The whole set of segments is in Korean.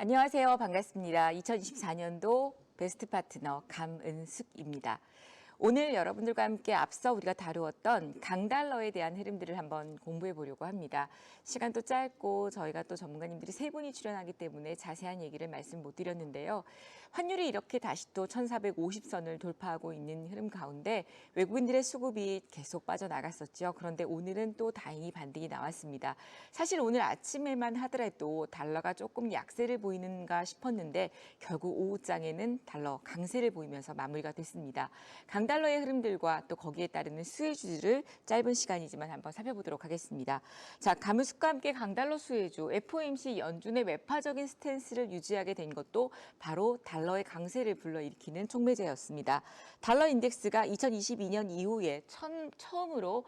안녕하세요. 반갑습니다. 2024년도 베스트 파트너 감은숙입니다. 오늘 여러분들과 함께 앞서 우리가 다루었던 강달러에 대한 흐름들을 한번 공부해 보려고 합니다. 시간도 짧고 저희가 또 전문가님들이 세 분이 출연하기 때문에 자세한 얘기를 말씀 못 드렸는데요. 환율이 이렇게 다시 또 1450선을 돌파하고 있는 흐름 가운데 외국인들의 수급이 계속 빠져나갔었죠. 그런데 오늘은 또 다행히 반등이 나왔습니다. 사실 오늘 아침에만 하더라도 달러가 조금 약세를 보이는가 싶었는데 결국 오후장에는 달러 강세를 보이면서 마무리가 됐습니다. 강달러의 흐름들과 또 거기에 따르는 수혜주들을 짧은 시간이지만 한번 살펴보도록 하겠습니다. 자, 감은숙과 함께 강달러 수혜주 FOMC 연준의 매파적인 스탠스를 유지하게 된 것도 바로 달러의 강세를 불러일으키는 촉매제였습니다. 달러 인덱스가 2022년 이후에 처음으로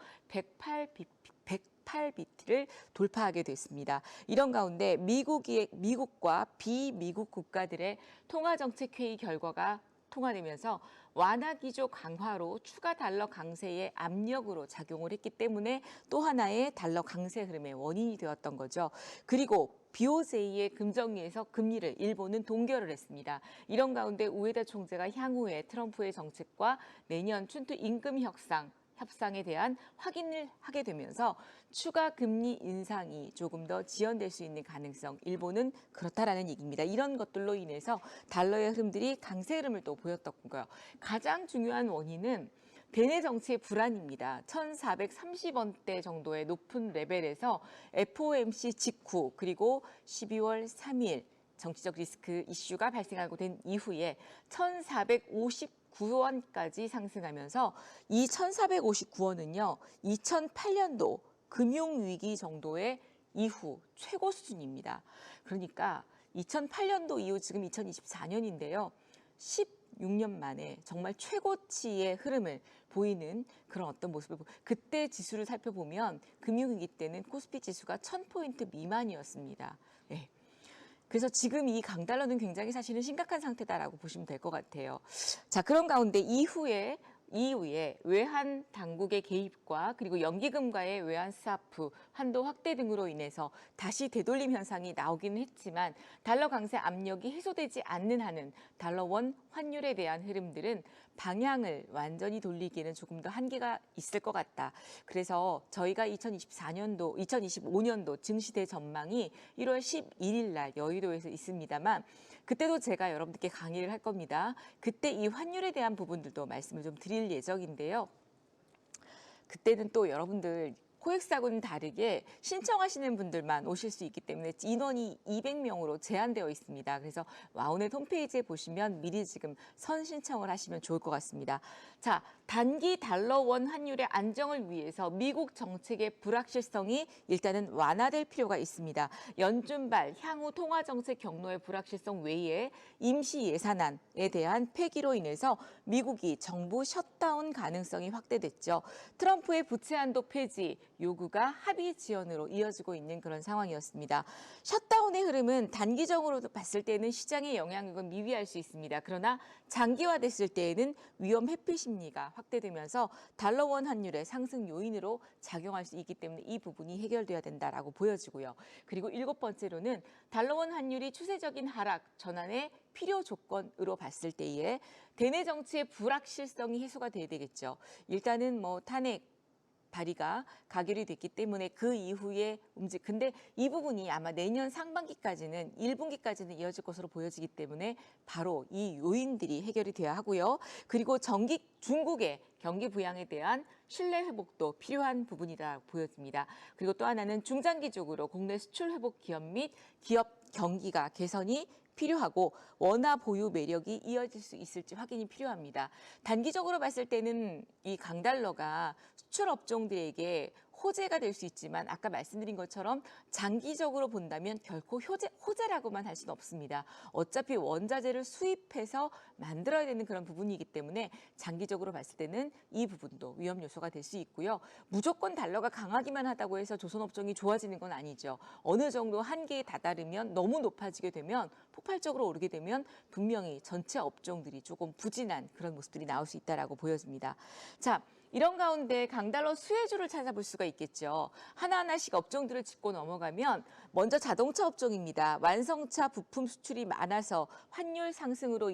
108비트를 돌파하게 됐습니다. 이런 가운데 미국과 비미국 국가들의 통화정책회의 결과가 통화되면서 완화 기조 강화로 추가 달러 강세의 압력으로 작용을 했기 때문에 또 하나의 달러 강세 흐름의 원인이 되었던 거죠. 그리고 BOJ의 금정위에서 금리를 일본은 동결을 했습니다. 이런 가운데 우에다 총재가 향후에 트럼프의 정책과 내년 춘투 임금 협상에 대한 확인을 하게 되면서 추가 금리 인상이 조금 더 지연될 수 있는 가능성, 일본은 그렇다라는 얘기입니다. 이런 것들로 인해서 달러의 흐름들이 강세 흐름을 또 보였던 거고요. 가장 중요한 원인은 대내 정치의 불안입니다. 1430원대 정도의 높은 레벨에서 FOMC 직후 그리고 12월 3일 정치적 리스크 이슈가 발생하고 된 이후에 1459원까지 상승하면서 이 1459원은요. 2008년도 금융위기 정도의 이후 최고 수준입니다. 그러니까 2008년도 이후 지금 2024년인데요. 16년 만에 정말 최고치의 흐름을 보이는 그런 어떤 모습을 그때 지수를 살펴보면 금융위기 때는 코스피 지수가 1000포인트 미만이었습니다. 네. 그래서 지금 이 강달러는 굉장히 사실은 심각한 상태다라고 보시면 될 것 같아요. 자, 그런 가운데 이후에 외환 당국의 개입과 그리고 연기금과의 외환 스와프 한도 확대 등으로 인해서 다시 되돌림 현상이 나오기는 했지만 달러 강세 압력이 해소되지 않는 한은 달러원 환율에 대한 흐름들은 방향을 완전히 돌리기에는 조금 더 한계가 있을 것 같다. 그래서 저희가 2025년도 증시대 전망이 1월 11일 날 여의도에서 있습니다만 그때도 제가 여러분들께 강의를 할 겁니다. 그때 이 환율에 대한 부분들도 말씀을 좀 드릴 예정인데요. 그때는 또 여러분들 코엑스하고는 다르게 신청하시는 분들만 오실 수 있기 때문에 인원이 200명으로 제한되어 있습니다. 그래서 와우넷 홈페이지에 보시면 미리 지금 선 신청을 하시면 좋을 것 같습니다. 자, 단기 달러 원 환율의 안정을 위해서 미국 정책의 불확실성이 일단은 완화될 필요가 있습니다. 연준발 향후 통화 정책 경로의 불확실성 외에 임시 예산안에 대한 폐기로 인해서 미국이 정부 셧다운 가능성이 확대됐죠. 트럼프의 부채 한도 폐지 요구가 합의 지연으로 이어지고 있는 그런 상황이었습니다. 셧다운의 흐름은 단기적으로 봤을 때는 시장의 영향력은 미비할 수 있습니다. 그러나 장기화됐을 때에는 위험 회피 심리가 확대되면서 달러원 환율의 상승 요인으로 작용할 수 있기 때문에 이 부분이 해결돼야 된다라고 보여지고요. 그리고 7번째로는 달러원 환율이 추세적인 하락 전환의 필요 조건으로 봤을 때에 대내 정치의 불확실성이 해소가 돼야 되겠죠. 일단은 뭐 탄핵 발의가 가결이 됐기 때문에 그 이후에 근데 이 부분이 아마 내년 상반기까지는 1분기까지는 이어질 것으로 보여지기 때문에 바로 이 요인들이 해결이 돼야 하고요. 그리고 중국의 경기 부양에 대한 신뢰 회복도 필요한 부분이다 보여집니다. 그리고 또 하나는 중장기적으로 국내 수출 회복 기업 및 기업 경기가 개선이 필요하고 원화 보유 매력이 이어질 수 있을지 확인이 필요합니다. 단기적으로 봤을 때는 이 강달러가 수출 업종들에게 호재가 될 수 있지만 아까 말씀드린 것처럼 장기적으로 본다면 결코 호재라고만 할 수는 없습니다. 어차피 원자재를 수입해서 만들어야 되는 그런 부분이기 때문에 장기적으로 봤을 때는 이 부분도 위험 요소가 될 수 있고요. 무조건 달러가 강하기만 하다고 해서 조선업종이 좋아지는 건 아니죠. 어느 정도 한계에 다다르면 너무 높아지게 되면 폭발적으로 오르게 되면 분명히 전체 업종들이 조금 부진한 그런 모습들이 나올 수 있다라고 보여집니다. 자, 이런 가운데 강달러 수혜주를 찾아볼 수가 있겠죠. 하나하나씩 업종들을 짚고 넘어가면 먼저 자동차 업종입니다. 완성차 부품 수출이 많아서 환율 상승으로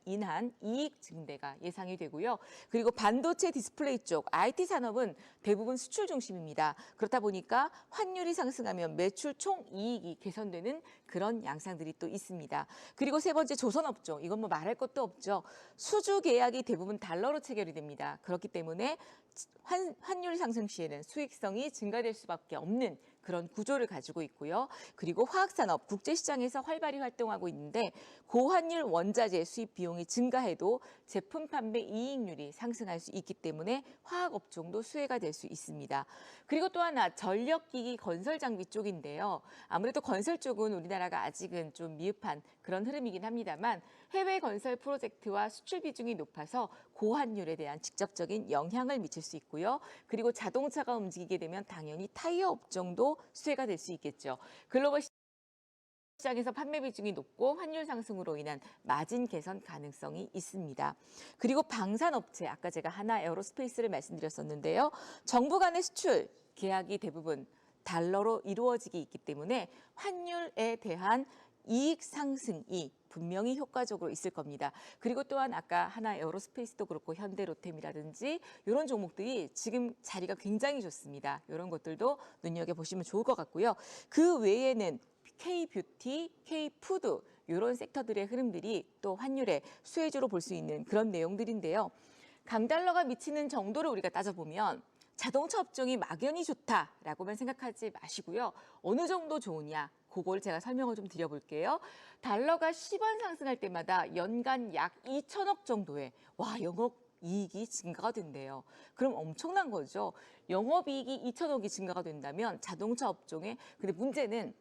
인한 이익 증대가 예상이 되고요. 그리고 반도체 디스플레이 쪽 IT 산업은 대부분 수출 중심입니다. 그렇다 보니까 환율이 상승하면 매출 총 이익이 개선되는 그런 양상들이 또 있습니다. 그리고 세 번째 조선업종, 이건 뭐 말할 것도 없죠. 수주 계약이 대부분 달러로 체결이 됩니다. 그렇기 때문에 환율 상승 시에는 수익성이 증가될 수밖에 없는 그런 구조를 가지고 있고요. 그리고 화학산업, 국제시장에서 활발히 활동하고 있는데 고환율 원자재 수입 비용이 증가해도 제품 판매 이익률이 상승할 수 있기 때문에 화학업종도 수혜가 될 수 있습니다. 그리고 또 하나 전력기기 건설 장비 쪽인데요. 아무래도 건설 쪽은 우리나라가 아직은 좀 미흡한 그런 흐름이긴 합니다만 해외 건설 프로젝트와 수출 비중이 높아서 고환율에 대한 직접적인 영향을 미칠 수 있고요. 그리고 자동차가 움직이게 되면 당연히 타이어 업종도 수혜가 될 수 있겠죠. 글로벌 시장에서 판매 비중이 높고 환율 상승으로 인한 마진 개선 가능성이 있습니다. 그리고 방산업체, 아까 제가 하나 에어로스페이스를 말씀드렸었는데요. 정부 간의 수출 계약이 대부분 달러로 이루어지기 있기 때문에 환율에 대한 이익 상승이 분명히 효과적으로 있을 겁니다. 그리고 또한 아까 하나 에어로스페이스도 그렇고 현대로템이라든지 이런 종목들이 지금 자리가 굉장히 좋습니다. 이런 것들도 눈여겨보시면 좋을 것 같고요. 그 외에는 K뷰티, K푸드 이런 섹터들의 흐름들이 또 환율의 수혜주로 볼 수 있는 그런 내용들인데요. 강달러가 미치는 정도를 우리가 따져보면 자동차 업종이 막연히 좋다라고만 생각하지 마시고요. 어느 정도 좋으냐, 그걸 제가 설명을 좀 드려볼게요. 달러가 10원 상승할 때마다 연간 약 2천억 정도의 영업 이익이 증가가 된대요. 그럼 엄청난 거죠. 영업이익이 2천억이 증가가 된다면 자동차 업종에, 근데 문제는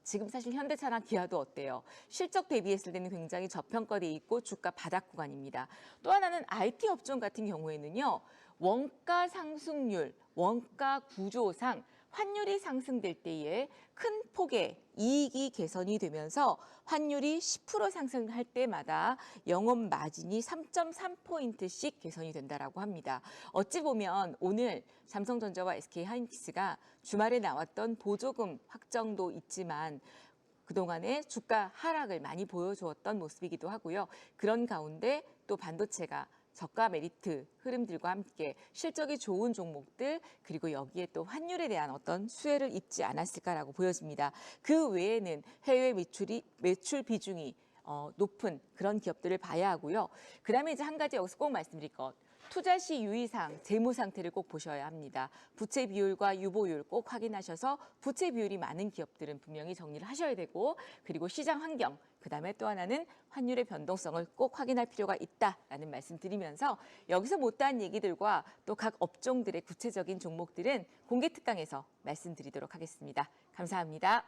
지금 사실 현대차나 기아도 어때요? 실적 대비했을 때는 굉장히 저평가돼 있고 주가 바닥 구간입니다. 또 하나는 IT 업종 같은 경우에는요. 원가 상승률, 원가 구조상 환율이 상승될 때에 큰 폭의 이익이 개선이 되면서 환율이 10% 상승할 때마다 영업 마진이 3.3포인트씩 개선이 된다라고 합니다. 어찌 보면 오늘 삼성전자와 SK하이닉스가 주말에 나왔던 보조금 확정도 있지만 그동안의 주가 하락을 많이 보여주었던 모습이기도 하고요. 그런 가운데 또 반도체가 저가 메리트 흐름들과 함께 실적이 좋은 종목들 그리고 여기에 또 환율에 대한 어떤 수혜를 입지 않았을까라고 보여집니다. 그 외에는 해외 매출 비중이 높은 그런 기업들을 봐야 하고요. 그다음에 이제 한 가지 여기서 꼭 말씀드릴 것. 투자 시 유의사항, 재무 상태를 꼭 보셔야 합니다. 부채 비율과 유보율 꼭 확인하셔서 부채 비율이 많은 기업들은 분명히 정리를 하셔야 되고 그리고 시장 환경, 그다음에 또 하나는 환율의 변동성을 꼭 확인할 필요가 있다라는 말씀 드리면서 여기서 못다한 얘기들과 또 각 업종들의 구체적인 종목들은 공개 특강에서 말씀드리도록 하겠습니다. 감사합니다.